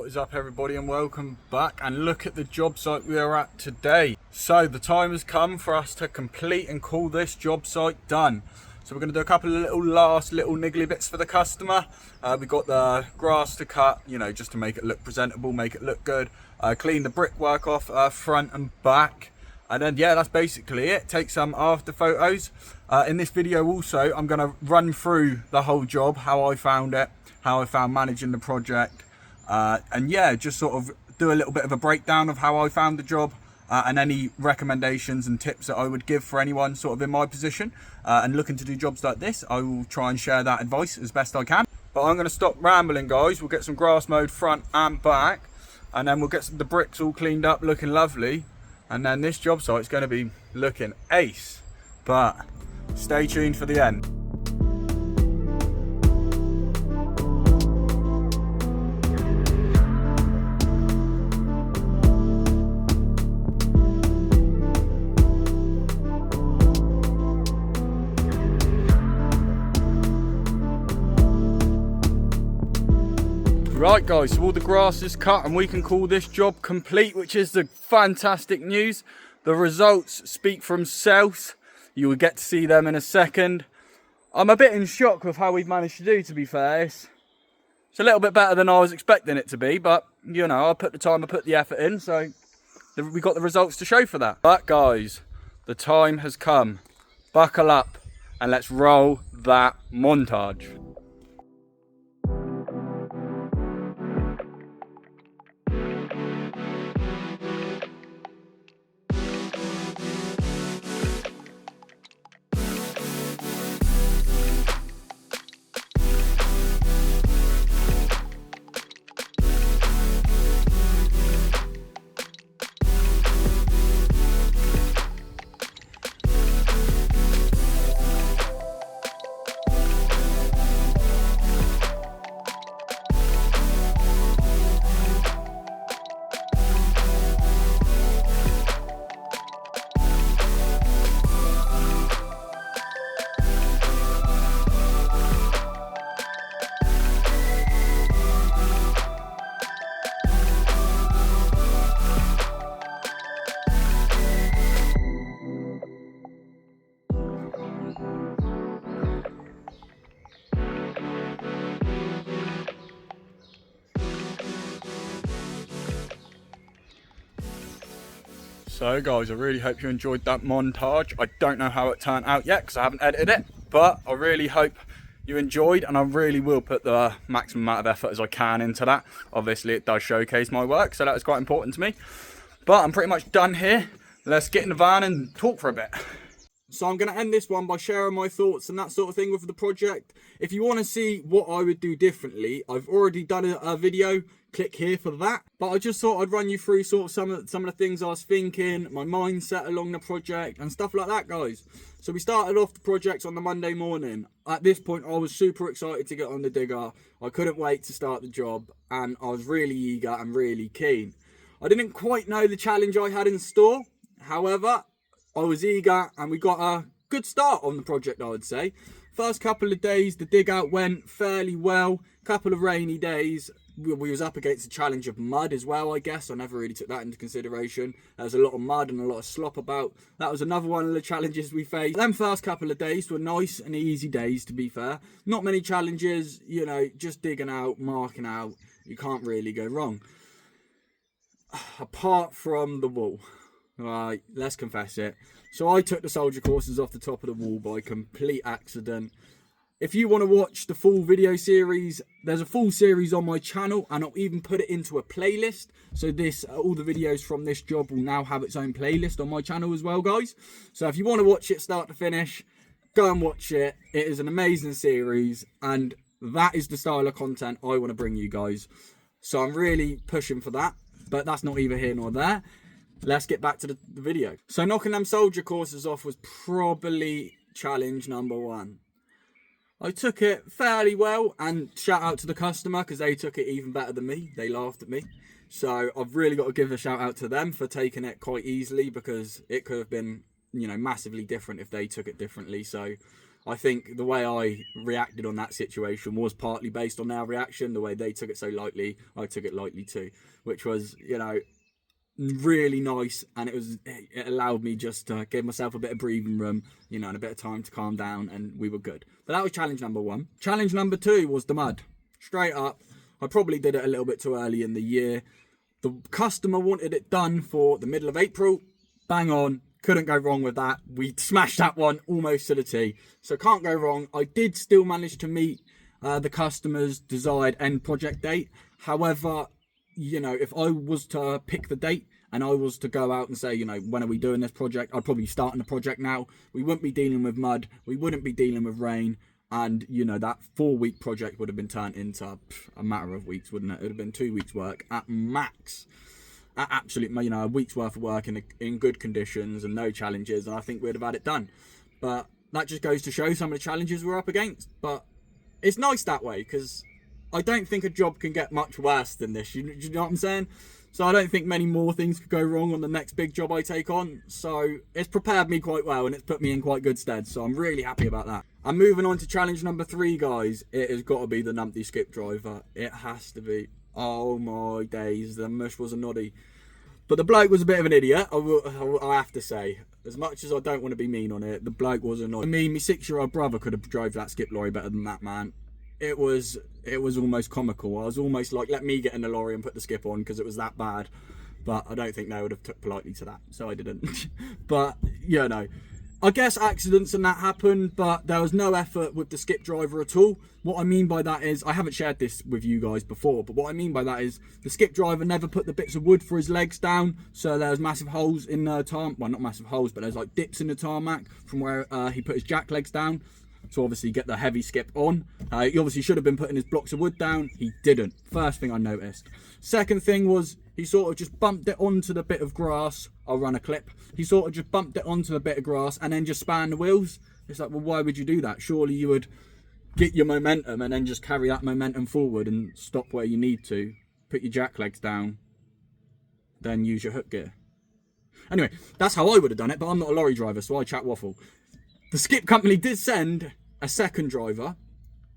What is up, everybody, and welcome back. And look at the job site we are at today. So the time has come for us to complete and call this job site done. So we're going to do a couple of last little niggly bits for the customer. We've got the grass to cut, just to make it look presentable, make it look good. Clean the brickwork off front and back. And then, yeah, that's basically it. Take some after photos. In this video also, I'm going to run through the whole job, how I found it, how I found managing the project. And yeah, just sort of do a little bit of a breakdown of how I found the job and any recommendations and tips that I would give for anyone sort of in my position and looking to do jobs like this. I will try and share that advice as best I can. But I'm going to stop rambling, guys. We'll get some grass mowed front and back, and then we'll get the bricks all cleaned up, looking lovely. And then this job site is going to be looking ace. But stay tuned for the end. Right, guys, so all the grass is cut and we can call this job complete, which is the fantastic news. The results speak for themselves. You will get to see them in a second. I'm a bit in shock with how we've managed to do, to be fair. It's a little bit better than I was expecting it to be, but, I put the time, I put the effort in, so we got the results to show for that. But, guys, the time has come. Buckle up and let's roll that montage. So guys, I really hope you enjoyed that montage. I don't know how it turned out yet because I haven't edited it, but I really hope you enjoyed, and I really will put the maximum amount of effort as I can into that. Obviously it does showcase my work, so that was quite important to me. But I'm pretty much done here. Let's get in the van and talk for a bit. So I'm going to end this one by sharing my thoughts and that sort of thing with the project. If you want to see what I would do differently, I've already done a video. Click here for that. But I just thought I'd run you through sort of some of the things I was thinking, my mindset along the project and stuff like that, guys. So we started off the project on the Monday morning. At this point, I was super excited to get on the digger. I couldn't wait to start the job, and I was really eager and really keen. I didn't quite know the challenge I had in store. However, I was eager and we got a good start on the project, I would say. First couple of days, the dig out went fairly well. Couple of rainy days. We was up against the challenge of mud as well, I guess. I never really took that into consideration. There was a lot of mud and a lot of slop about. That was another one of the challenges we faced. Them first couple of days were nice and easy days, to be fair. Not many challenges, just digging out, marking out. You can't really go wrong. Apart from the wall. Right, let's confess it. So I took the soldier courses off the top of the wall by complete accident. If you want to watch the full video series, there's a full series on my channel, and I'll even put it into a playlist. So all the videos from this job will now have its own playlist on my channel as well, guys. So if you want to watch it start to finish, go and watch it. It is an amazing series, and that is the style of content I want to bring you guys. So I'm really pushing for that, but that's not either here nor there. Let's get back to the video. So knocking them soldier courses off was probably challenge number one. I took it fairly well, and shout out to the customer because they took it even better than me. They laughed at me. So I've really got to give a shout out to them for taking it quite easily, because it could have been, massively different if they took it differently. So I think the way I reacted on that situation was partly based on their reaction. The way they took it so lightly, I took it lightly too, which was, you know, really nice. And it allowed me just to give myself a bit of breathing room, you know, and a bit of time to calm down, and we were good. But that was challenge number 1. Challenge number 2 was the mud. Straight up, I probably did it a little bit too early in the year. The customer wanted it done for the middle of April. Bang on. Couldn't go wrong with that. We smashed that one almost to the T. So can't go wrong. I did still manage to meet the customer's desired end project date. However, you know, if I was to pick the date and I was to go out and say, you know, when are we doing this project? I'd probably be starting the project now. We wouldn't be dealing with mud. We wouldn't be dealing with rain. And, you know, that 4-week project would have been turned into a matter of weeks, wouldn't it? It would have been 2 weeks work at max. Absolutely, you know, a week's worth of work in good conditions and no challenges, and I think we'd have had it done. But that just goes to show some of the challenges we're up against. But it's nice that way, because I don't think a job can get much worse than this. You know what I'm saying? So I don't think many more things could go wrong on the next big job I take on. So it's prepared me quite well, and it's put me in quite good stead. So I'm really happy about that. I'm moving on to challenge number 3, guys. It has got to be the numpty skip driver. It has to be. Oh my days, the mush was a noddy. But the bloke was a bit of an idiot, I have to say. As much as I don't want to be mean on it, the bloke was a noddy. I mean, my 6-year-old brother could have drove that skip lorry better than that, man. It was almost comical. I was almost like, let me get in the lorry and put the skip on, because it was that bad. But I don't think they would have took politely to that, so I didn't. But, you know, I guess accidents and that happen, but there was no effort with the skip driver at all. What I mean by that is, I haven't shared this with you guys before, but what I mean by that is the skip driver never put the bits of wood for his legs down, so there's massive holes in the tarmac. Well, not massive holes, but there's like dips in the tarmac from where he put his jack legs down to obviously get the heavy skip on. He obviously should have been putting his blocks of wood down. He didn't. First thing I noticed. Second thing was, he sort of just bumped it onto the bit of grass. I'll run a clip. He sort of just bumped it onto the bit of grass and then just span the wheels. It's like, well, why would you do that? Surely you would get your momentum and then just carry that momentum forward and stop where you need to. Put your jack legs down. Then use your hook gear. Anyway, that's how I would have done it, but I'm not a lorry driver, so I chat waffle. The skip company did send a second driver.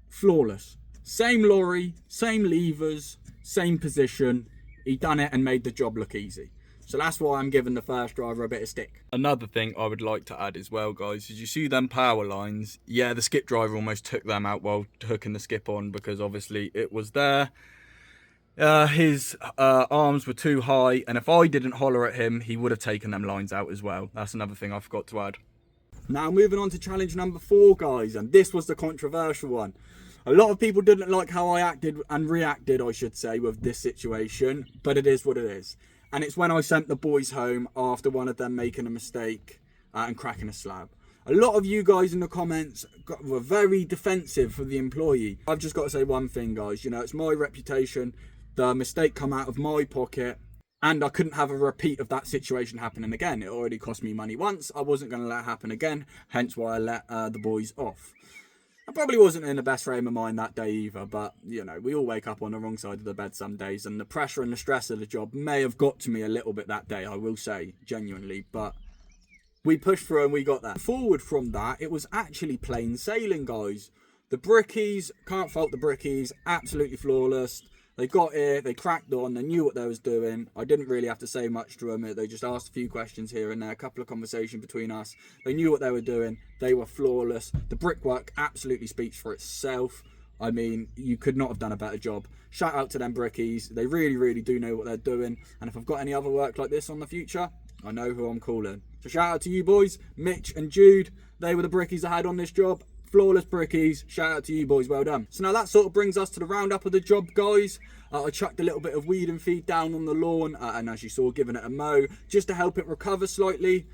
Flawless. Same lorry, same levers, same position. He done it and made the job look easy. So that's why I'm giving the first driver a bit of stick. Another thing I would like to add as well, guys, is you see them power lines. Yeah, the skip driver almost took them out while hooking the skip on, because obviously it was there. His arms were too high, and if I didn't holler at him, he would have taken them lines out as well. That's another thing I forgot to add. Now moving on to challenge number 4, guys, and this was the controversial one. A lot of people didn't like how I acted and reacted, I should say, with this situation, but it is what it is. And it's when I sent the boys home after one of them making a mistake and cracking a slab. A lot of you guys in the comments were very defensive for the employee. I've just got to say one thing, guys. You know, it's my reputation. The mistake come out of my pocket, and I couldn't have a repeat of that situation happening again. It already cost me money once. I wasn't going to let it happen again, hence why I let the boys off. I probably wasn't in the best frame of mind that day either, but, you know, we all wake up on the wrong side of the bed some days, and the pressure and the stress of the job may have got to me a little bit that day, I will say, genuinely, but we pushed through and we got that. Forward from that, it was actually plain sailing, guys. The brickies, can't fault the brickies, absolutely flawless. They got here, they cracked on, they knew what they was doing. I didn't really have to say much to them. They just asked a few questions here and there, a couple of conversations between us. They knew what they were doing. They were flawless. The brickwork absolutely speaks for itself. I mean, you could not have done a better job. Shout out to them brickies. They really, really do know what they're doing. And if I've got any other work like this on the future, I know who I'm calling. So shout out to you boys, Mitch and Jude. They were the brickies I had on this job. Flawless brickies. Shout out to you boys, well done. So now that sort of brings us to the roundup of the job, guys. I chucked a little bit of weed and feed down on the lawn, and as you saw, giving it a mow just to help it recover slightly.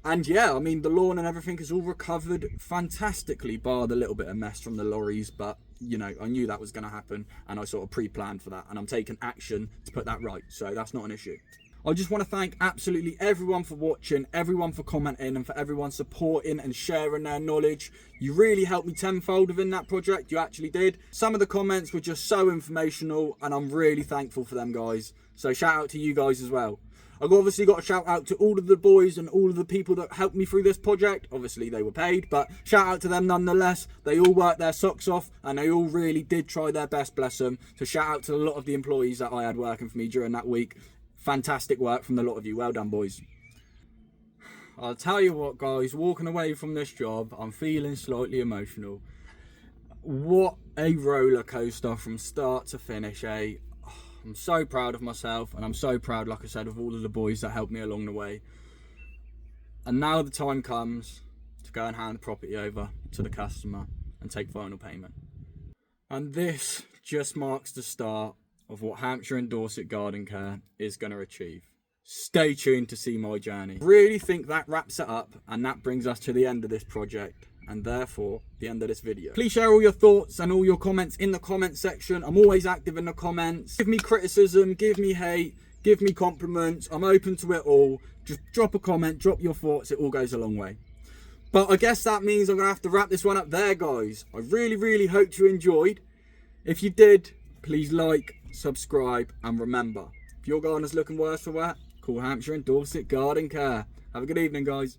And yeah, I mean, the lawn and everything is all recovered fantastically, bar the little bit of mess from the lorries. But, you know, I knew that was going to happen, and I sort of pre-planned for that, and I'm taking action to put that right. So that's not an issue. I just want to thank absolutely everyone for watching, everyone for commenting, and for everyone supporting and sharing their knowledge. You really helped me tenfold within that project. You actually did. Some of the comments were just so informational, and I'm really thankful for them, guys. So shout out to you guys as well. I've obviously got a shout out to all of the boys and all of the people that helped me through this project. Obviously they were paid, but shout out to them nonetheless. They all worked their socks off and they all really did try their best, bless them. So shout out to a lot of the employees that I had working for me during that week. Fantastic work from the lot of you. Well done, boys. I'll tell you what, guys, walking away from this job, I'm feeling slightly emotional. What a roller coaster from start to finish, eh? I'm so proud of myself, and I'm so proud, like I said, of all of the boys that helped me along the way. And now the time comes to go and hand the property over to the customer and take final payment. And this just marks the start of what Hampshire and Dorset Garden Care is going to achieve. Stay tuned to see my journey. I really think that wraps it up, and that brings us to the end of this project, and therefore the end of this video. Please share all your thoughts and all your comments in the comment section. I'm always active in the comments. Give me criticism, give me hate, give me compliments. I'm open to it all. Just drop a comment, drop your thoughts. It all goes a long way. But I guess that means I'm gonna have to wrap this one up there, guys. I really hope you enjoyed. If you did, please like, subscribe, and remember, if your garden is looking worse for wear, call Hampshire and Dorset Garden Care. Have a good evening, guys.